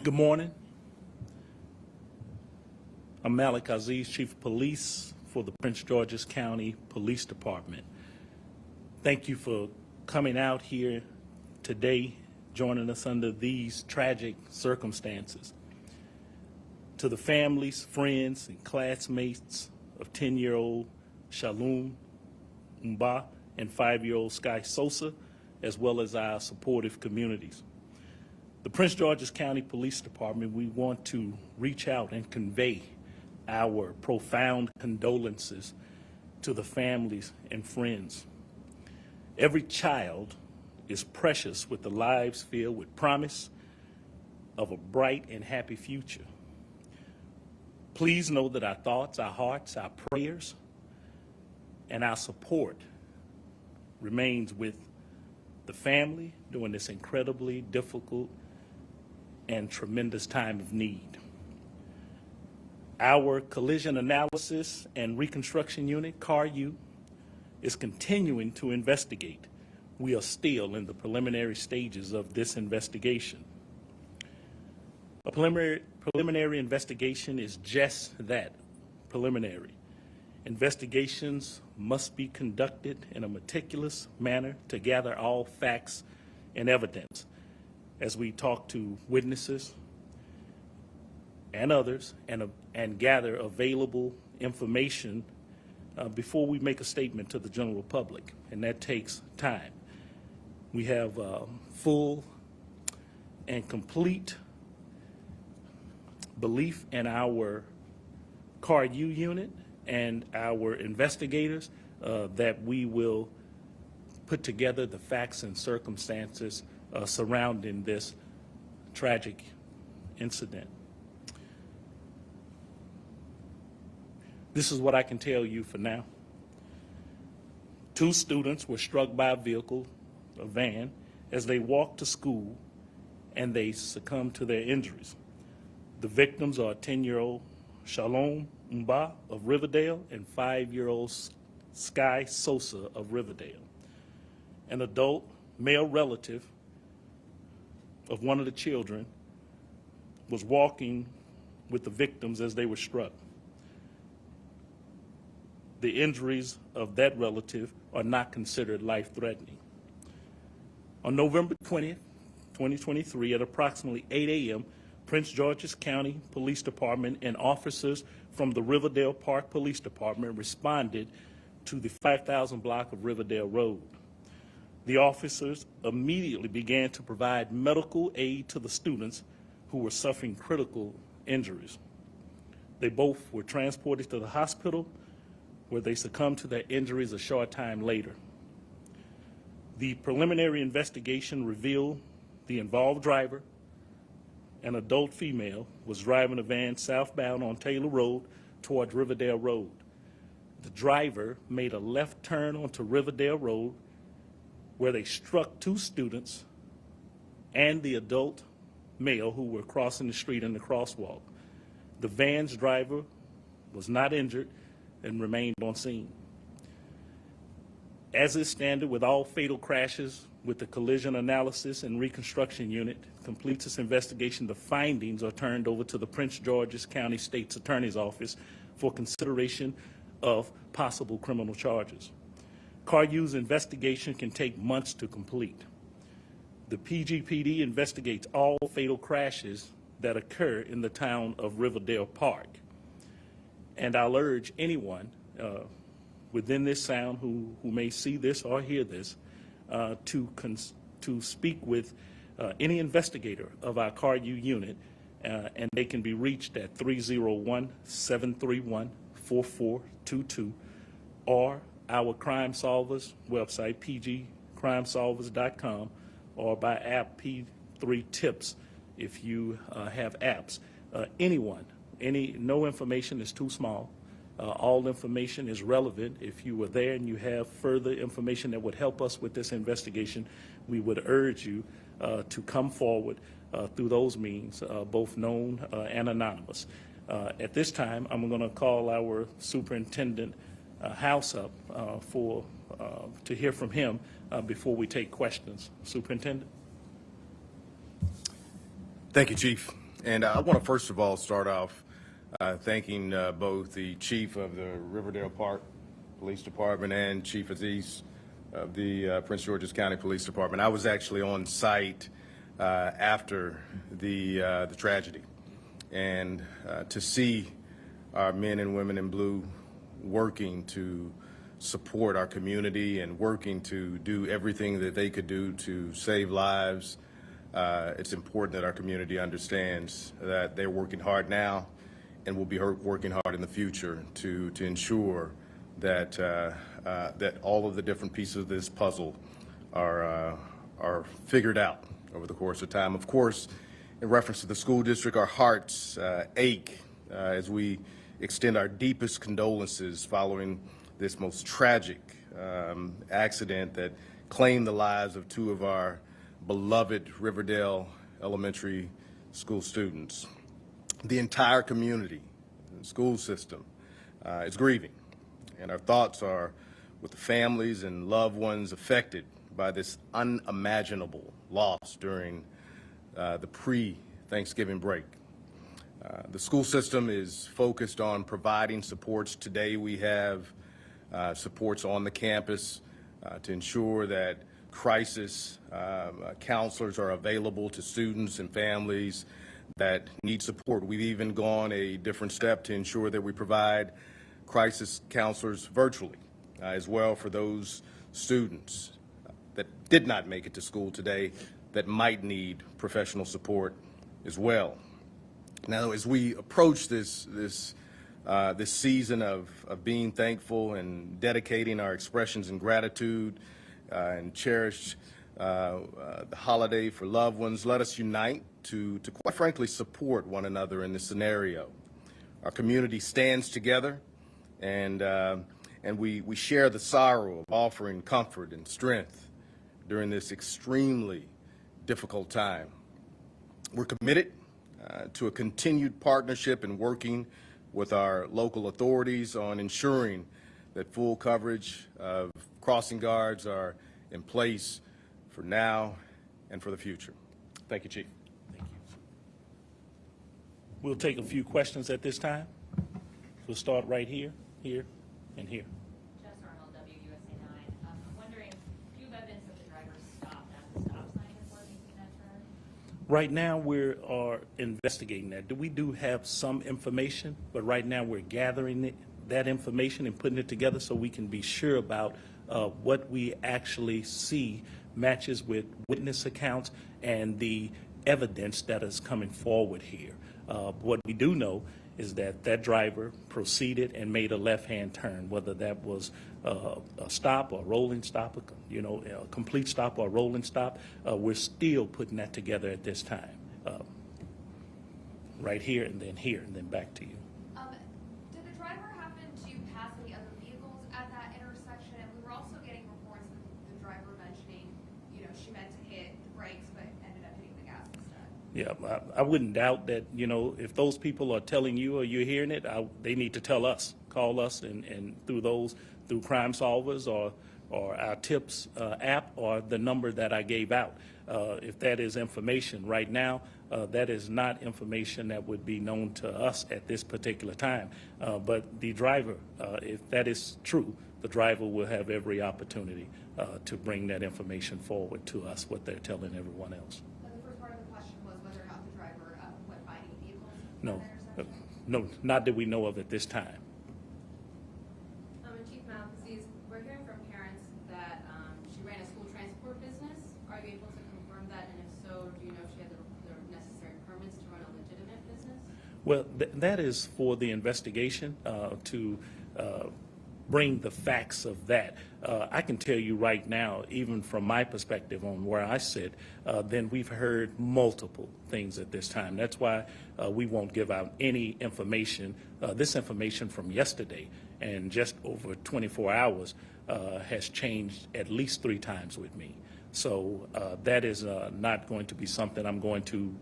Good morning. I'm Malik, Aziz, Chief of Police for the Prince George's County Police Department. Thank you for coming out here today, joining us under these tragic circumstances. To the families, friends, and classmates of 10-year-old Shalom Mba and 5-year-old Sky Sosa, as well as our supportive communities. The Prince George's County Police Department, we want to reach out and convey our profound condolences to the families and friends. Every child is precious with the lives filled with promise of a bright and happy future. Please know that our thoughts, our hearts, our prayers, and our support remains with the family during this incredibly difficult and tremendous time of need. Our Collision Analysis and Reconstruction Unit, CARU, is continuing to investigate. We are still in the preliminary stages of this investigation. A preliminary investigation is just that, preliminary. Investigations must be conducted in a meticulous manner to gather all facts and evidence. As we talk to witnesses and others and gather available information before we make a statement to the general public, and that takes time. We have full and complete belief in our CARU unit and our investigators that we will put together the facts and circumstances surrounding this tragic incident. This is what I can tell you for now. 2 students were struck by a vehicle, a van, as they walked to school, and they succumbed to their injuries. The victims are 10-year-old Shalom Mba of Riverdale and 5-year-old Sky Sosa of Riverdale. An adult male relative of one of the children was walking with the victims as they were struck. The injuries of that relative are not considered life-threatening. On November 20th, 2023, at approximately 8 a.m., Prince George's County Police Department and officers from the Riverdale Park Police Department responded to the 5,000 block of Riverdale Road. The officers immediately began to provide medical aid to the students who were suffering critical injuries. They both were transported to the hospital where they succumbed to their injuries a short time later. The preliminary investigation revealed the involved driver, an adult female, was driving a van southbound on Taylor Road toward Riverdale Road. The driver made a left turn onto Riverdale Road where they struck 2 students and the adult male who were crossing the street in the crosswalk. The van's driver was not injured and remained on scene. As is standard with all fatal crashes, with the Collision Analysis and Reconstruction Unit completes its investigation, the findings are turned over to the Prince George's County State's Attorney's Office for consideration of possible criminal charges. CARU's investigation can take months to complete. The PGPD investigates all fatal crashes that occur in the town of Riverdale Park. And I'll urge anyone within this sound who may see this or hear this to speak with any investigator of our CARU unit, and they can be reached at 301-731-4422 or our Crime Solvers website, pgcrimesolvers.com, or by app P3 Tips if you have apps. No information is too small. All information is relevant. If you were there and you have further information that would help us with this investigation, we would urge you to come forward through those means, both known and anonymous. At this time, I'm going to call our Superintendent House up to hear from him before we take questions. Superintendent. Thank you, Chief. And I want to first of all start off thanking both the chief of the Riverdale Park Police Department and Chief Aziz of the Prince George's County Police Department. I was actually on site after the tragedy, and to see our men and women in blue working to support our community and working to do everything that they could do to save lives. It's important that our community understands that they're working hard now and will be working hard in the future to ensure that that all of the different pieces of this puzzle are figured out over the course of time. Of course, in reference to the school district, our hearts ache as we extend our deepest condolences following this most tragic accident that claimed the lives of two of our beloved Riverdale Elementary school students. The entire community, the school system, is grieving, and our thoughts are with the families and loved ones affected by this unimaginable loss during the pre-Thanksgiving break. The school system is focused on providing supports. Today we have supports on the campus to ensure that crisis counselors are available to students and families that need support. We've even gone a different step to ensure that we provide crisis counselors virtually as well for those students that did not make it to school today that might need professional support as well. Now, as we approach this season of being thankful and dedicating our expressions in gratitude and cherish the holiday for loved ones, let us unite to quite frankly support one another in this scenario. Our community stands together, and we share the sorrow of offering comfort and strength during this extremely difficult time. We're committed to a continued partnership and working with our local authorities on ensuring that full coverage of crossing guards are in place for now and for the future. Thank you, Chief. Thank you. We'll take a few questions at this time. We'll start right here, here, and here. Jess Arnold, WUSA 9. I'm wondering, do you have evidence that the driver stopped at the stop sign before making that turn? Right now, we are investigating that. We do have some information, but right now we're gathering that information and putting it together so we can be sure about what we actually see matches with witness accounts and the evidence that is coming forward here. What we do know is that that driver proceeded and made a left-hand turn, whether that was a stop or a rolling stop, a complete stop or a rolling stop. We're still putting that together at this time. Right here and then back to you. Did the driver happen to pass any other vehicles at that intersection? And we were also getting reports of the driver mentioning, she meant to hit the brakes but ended up hitting the gas instead. Yeah, I wouldn't doubt that, if those people are telling you or you're hearing it, they need to tell us, call us, and through Crime Solvers or our TIPS app or the number that I gave out. If that is information right now, that is not information that would be known to us at this particular time. But the driver, if that is true, the driver will have every opportunity to bring that information forward to us, what they're telling everyone else. The first part of the question was whether or not the driver went by any vehicles at No, that intersection? no, not that we know of at this time. Chief Malik, Aziz, we're hearing from parents that she ran a school transport business. Are you able to confirm that? And if so, do you know if she had the necessary permits to run a legitimate business? Well, that is for the investigation to bring the facts of that. I can tell you right now, even from my perspective on where I sit, then we've heard multiple things at this time. That's why we won't give out any information. This information from yesterday and just over 24 hours has changed at least 3 times with me. So that is not going to be something I'm going to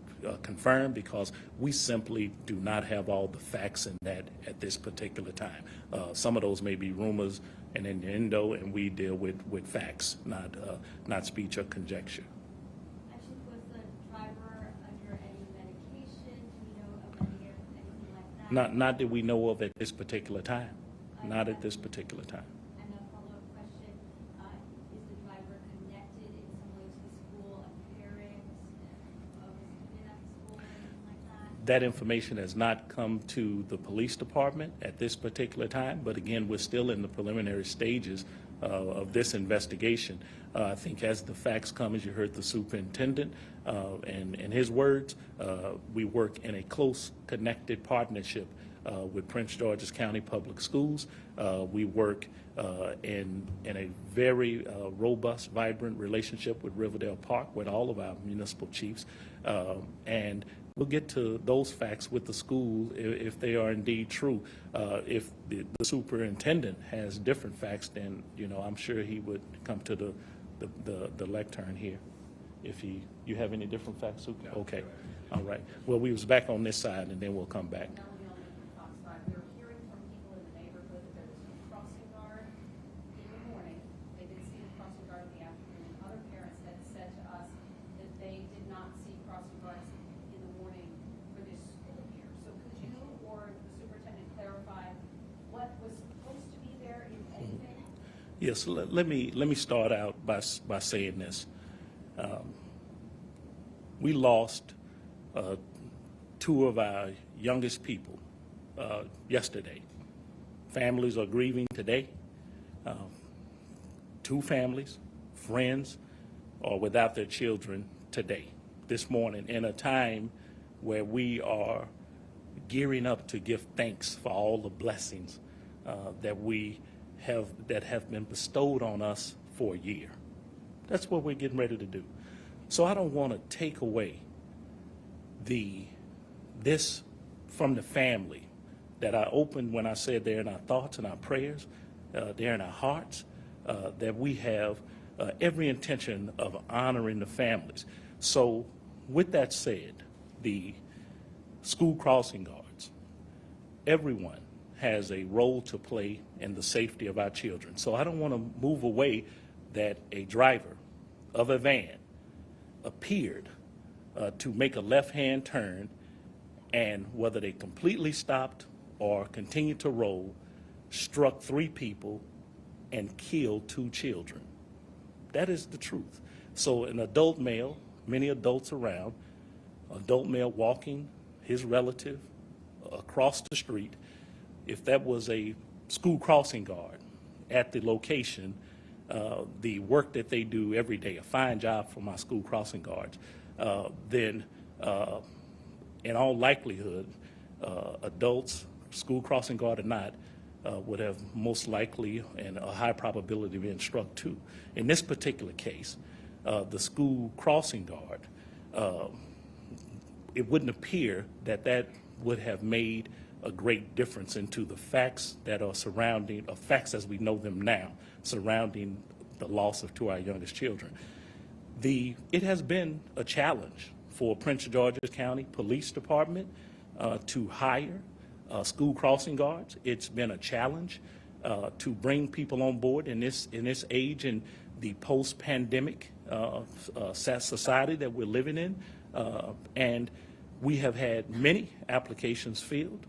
confirm because we simply do not have all the facts in that at this particular time. Some of those may be rumors and innuendo, and we deal with facts, not speech or conjecture. Actually, was the driver under any medication? Not that we know of at this particular time. Not at this particular time. And a follow-up question, is the driver connected in some way to the school, a parent of a student at the school, or anything like that? That information has not come to the police department at this particular time, but again, we're still in the preliminary stages of this investigation. I think as the facts come, as you heard the superintendent and his words, we work in a close, connected partnership with Prince George's County Public Schools. We work in a very robust, vibrant relationship with Riverdale Park, with all of our municipal chiefs, and we'll get to those facts with the school if they are indeed true. If the superintendent has different facts, then I'm sure he would come to the lectern here. If you have any different facts, Super? No. Okay, all right. Well, we was back on this side, and then we'll come back. Fox 5, we were hearing from people in the neighborhood that there was a crossing guard in the morning. They did see the crossing guard in the afternoon, and other parents had said to us that they did not see crossing guards in the morning for this school year. So could you or the superintendent clarify what was supposed to be there, if anything? Yes, let me start out by saying this. We lost two of our youngest people yesterday. Families are grieving today. Two families, friends, are without their children today, this morning, in a time where we are gearing up to give thanks for all the blessings that have been bestowed on us for a year. That's what we're getting ready to do. So I don't want to take away this from the family that I opened when I said they're in our thoughts and our prayers, they're in our hearts, that we have every intention of honoring the families. So with that said, the school crossing guards, everyone has a role to play in the safety of our children. So I don't want to move away that a driver of a van appeared to make a left-hand turn, and whether they completely stopped or continued to roll, struck 3 people and killed 2 children. That is the truth. So an adult male, many adults around, adult male walking his relative across the street, if that was a school crossing guard at the location, the work that they do every day, a fine job for my school crossing guards, then in all likelihood, adults, school crossing guard or not, would have most likely and a high probability of being struck too. In this particular case, the school crossing guard, it wouldn't appear that would have made a great difference into the facts that are surrounding, facts as we know them now, surrounding the loss of 2 of our youngest children. It has been a challenge for Prince George's County Police Department to hire school crossing guards. It's been a challenge to bring people on board in this age, in the post-pandemic society that we're living in, and we have had many applications filled.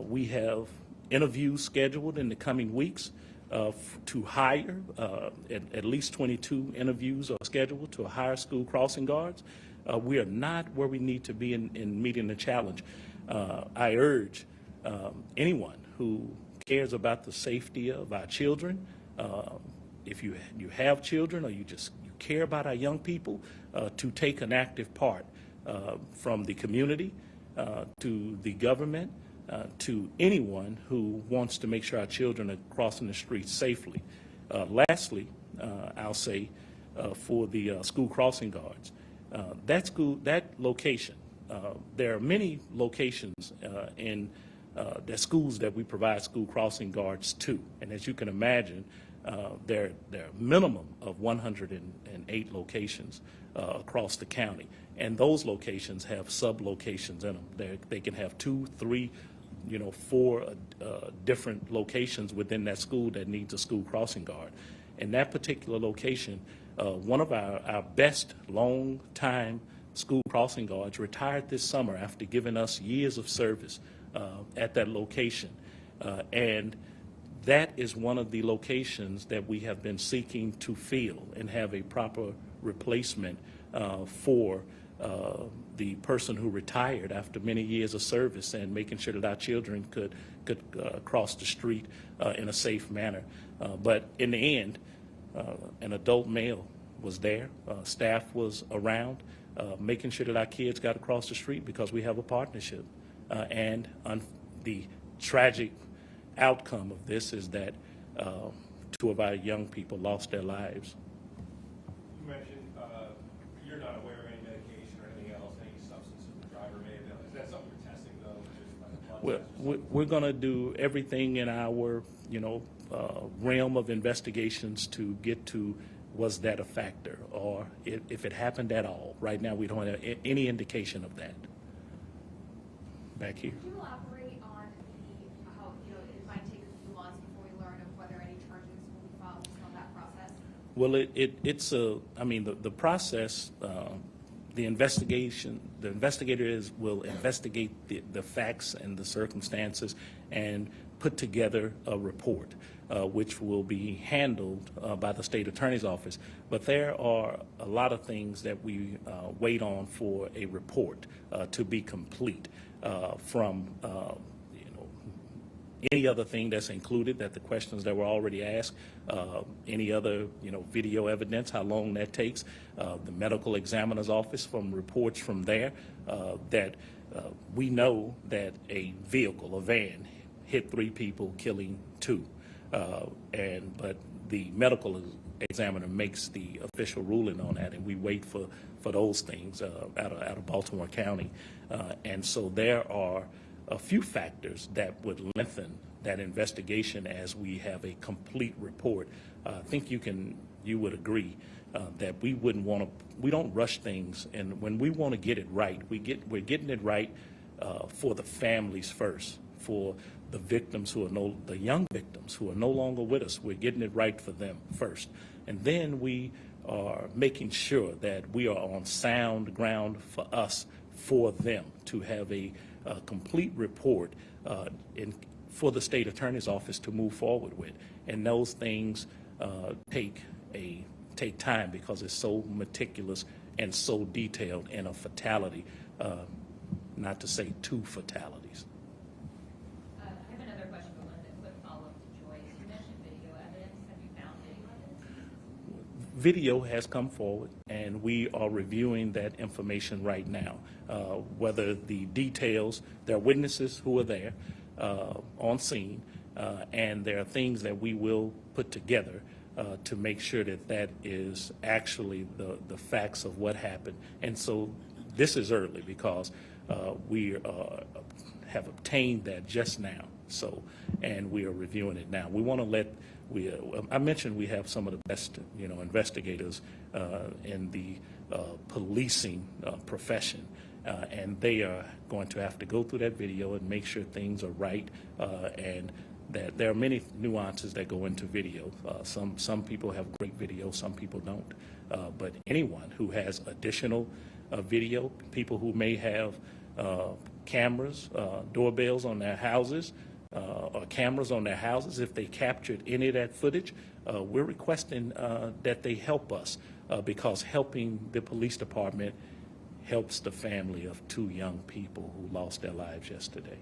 We have interviews scheduled in the coming weeks to hire, at least 22 interviews are scheduled to hire school crossing guards. We are not where we need to be in meeting the challenge. I urge anyone who cares about the safety of our children, if you have children or you care about our young people, to take an active part from the community to the government, to anyone who wants to make sure our children are crossing the streets safely. Lastly, I'll say for the school crossing guards, that location, there are many locations in the schools that we provide school crossing guards to, and as you can imagine, there are a minimum of 108 locations across the county, and those locations have sub-locations in them. They can have 2, 3, 4 different locations within that school that needs a school crossing guard. In that particular location, one of our best long-time school crossing guards retired this summer after giving us years of service at that location. And that is one of the locations that we have been seeking to fill and have a proper replacement for the person who retired after many years of service, and making sure that our children could cross the street in a safe manner. But in the end, an adult male was there, staff was around, making sure that our kids got across the street because we have a partnership. And the tragic outcome of this is that two of our young people lost their lives. You mentioned you're not aware of any medication or anything else, any substances the driver may have done. Is that something you're testing, though? Just by the blood test or something? We're going to do everything in our, realm of investigations to get to, was that a factor, or if it happened at all. Right now, we don't have any indication of that. Back here. Could you elaborate on how, it might take a few months before we learn of whether any charges will be filed just on that process? Well, the process, the investigators will investigate the facts and the circumstances and put together a report, which will be handled by the state attorney's office. But there are a lot of things that we wait on for a report to be complete, from any other thing that's included, that the questions that were already asked, any other, video evidence, how long that takes, the medical examiner's office, from reports from there, that we know that a vehicle, a van, hit 3 people, killing 2. But the medical examiner makes the official ruling on that, and we wait for those things out of Baltimore County. And so there are a few factors that would lengthen that investigation as we have a complete report. I think you would agree that we don't rush things, and when we want to get it right, we're getting it right for the families first, for the victims the young victims who are no longer with us. We're getting it right for them first, and then we are making sure that we are on sound ground for us, for them to have a complete report for the state attorney's office to move forward with. And those things take time because it's so meticulous and so detailed, and a fatality, not to say 2 fatalities. I have another question, but one quick follow-up to Joyce. You mentioned video evidence. Have you found video evidence? Video has come forward, and we are reviewing that information right now. Whether the details, there are witnesses who are there on scene, and there are things that we will put together to make sure that is actually the facts of what happened. And so this is early because we have obtained that just now. So, and we are reviewing it now. We want to I mentioned we have some of the best, investigators in the policing profession, and they are going to have to go through that video and make sure things are right, and that there are many nuances that go into video. Some people have great video, some people don't. But anyone who has additional video, people who may have cameras, doorbells on their houses, or cameras on their houses, if they captured any of that footage, we're requesting that they help us, because helping the police department helps the family of 2 young people who lost their lives yesterday.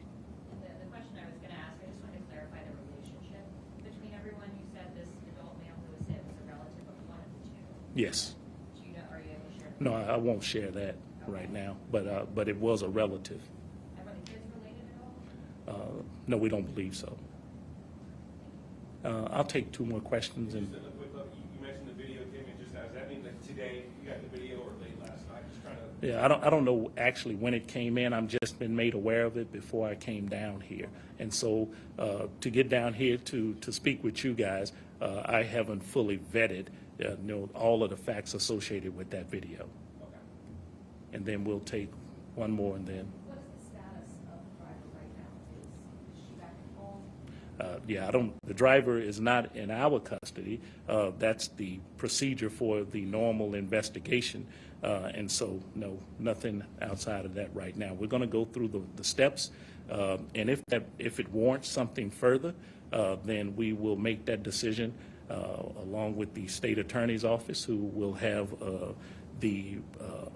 And the question I was going to ask, I just wanted to clarify the relationship between everyone. You said this adult male who was hit was a relative of one of the 2. Yes. Do you know, are you able to share? No, I won't share that right now, but it was a relative. Are the kids related at all? No, we don't believe so. I'll take 2 more questions. And Just a quick look, you mentioned the video came in just now. Does that mean that today you got the video or late last night? Just trying to. yeah, I don't know actually when it came in. I've just been made aware of it before I came down here. And so to get down here to speak with you guys, I haven't fully vetted all of the facts associated with that video. Okay. And then we'll take one more, and then What is the status of the driver right now? Is she back at home? Yeah, the driver is not in our custody. That's the procedure for the normal investigation. And so, no, nothing outside of that right now. We're going to go through the steps, and if it warrants something further, then we will make that decision along with the state attorney's office, who will have the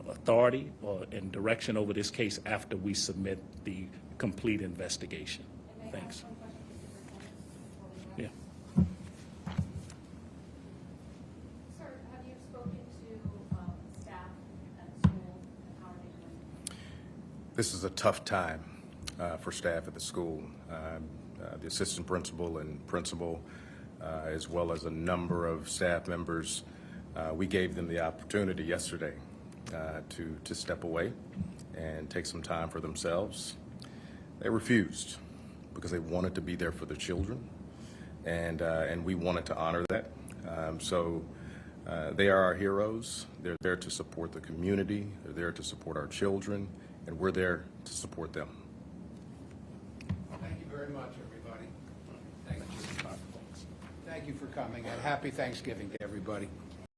authority and direction over this case after we submit the complete investigation. And may I Thanks. ask one question to the superintendent before we Yeah. wrap? Sir, have you spoken to staff at the school, and how are they doing? This is a tough time for staff at the school. The assistant principal and principal, as well as a number of staff members, we gave them the opportunity yesterday to step away and take some time for themselves. They refused because they wanted to be there for the children, and we wanted to honor that. So they are our heroes. They're there to support the community. They're there to support our children, and we're there to support them. Thank you very much, everybody. Thank you. Thank you for coming, and happy Thanksgiving to everybody.